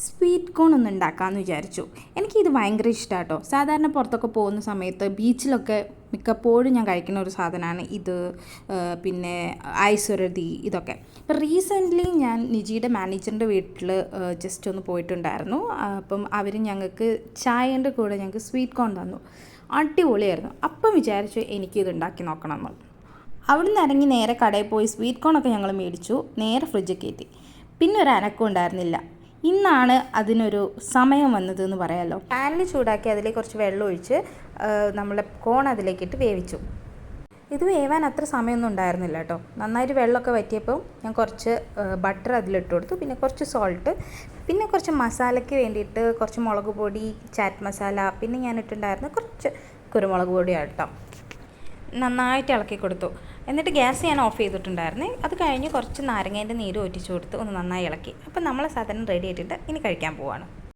Sweet corn ഒന്ന് ഉണ്ടാക്കാമെന്ന് വിചാരിച്ചു. എനിക്കിത് ഭയങ്കര ഇഷ്ടമാണ് കേട്ടോ. സാധാരണ പുറത്തൊക്കെ പോകുന്ന സമയത്ത് ബീച്ചിലൊക്കെ മിക്കപ്പോഴും ഞാൻ കഴിക്കുന്ന ഒരു സാധനമാണ് ഇത്. പിന്നെ ഐസുരതി ഇതൊക്കെ. ഇപ്പം റീസെൻ്റ്ലി ഞാൻ നിജിയുടെ മാനേജറിൻ്റെ വീട്ടിൽ ജസ്റ്റ് ഒന്ന് പോയിട്ടുണ്ടായിരുന്നു. അപ്പം അവർ ഞങ്ങൾക്ക് ചായേൻ്റെ കൂടെ ഞങ്ങൾക്ക് സ്വീറ്റ് കോൺ തന്നു. അടിപൊളിയായിരുന്നു. അപ്പം വിചാരിച്ചു എനിക്കിത് ഉണ്ടാക്കി നോക്കണം എന്ന്. അവിടെ നിന്ന് ഇറങ്ങി നേരെ കടയിൽ പോയി സ്വീറ്റ് കോണൊക്കെ ഞങ്ങൾ മേടിച്ചു. നേരെ ഫ്രിഡ്ജിൽ കയറ്റി. പിന്നെ ഒരു അനക്കം ഉണ്ടായിരുന്നില്ല. ഇന്നാണ് അതിനൊരു സമയം വന്നതെന്ന് പറയാമല്ലോ. പാനിൽ ചൂടാക്കി അതിലേക്ക് കുറച്ച് വെള്ളം ഒഴിച്ച് നമ്മളെ കോൺ അതിലേക്കിട്ട് വേവിച്ചു. ഇത് വേവാൻ അത്ര സമയമൊന്നും ഉണ്ടായിരുന്നില്ല കേട്ടോ. നന്നായിട്ട് വെള്ളമൊക്കെ വറ്റിയപ്പോൾ ഞാൻ കുറച്ച് ബട്ടർ അതിലിട്ട് കൊടുത്തു. പിന്നെ കുറച്ച് സോൾട്ട്, പിന്നെ കുറച്ച് മസാലയ്ക്ക് വേണ്ടിയിട്ട് കുറച്ച് മുളക് പൊടി, ചാറ്റ് മസാല, പിന്നെ ഞാൻ ഇട്ടിട്ടുണ്ടായിരുന്ന കുറച്ച് കുരുമുളക് പൊടിയാണ് കേട്ടോ. നന്നായിട്ട് ഇളക്കി കൊടുത്തു. എന്നിട്ട് ഗ്യാസ് ഞാൻ ഓഫ് ചെയ്തിട്ടുണ്ടായിരുന്നേ. അത് കഴിഞ്ഞ് കുറച്ച് നാരങ്ങേൻ്റെ നീര് ഒറ്റിച്ചു കൊടുത്ത് ഒന്ന് നന്നായി ഇളക്കി. അപ്പം നമ്മളെ സാധനം റെഡി ആയിട്ടുണ്ട്. ഇനി കഴിക്കാൻ പോവാണ്.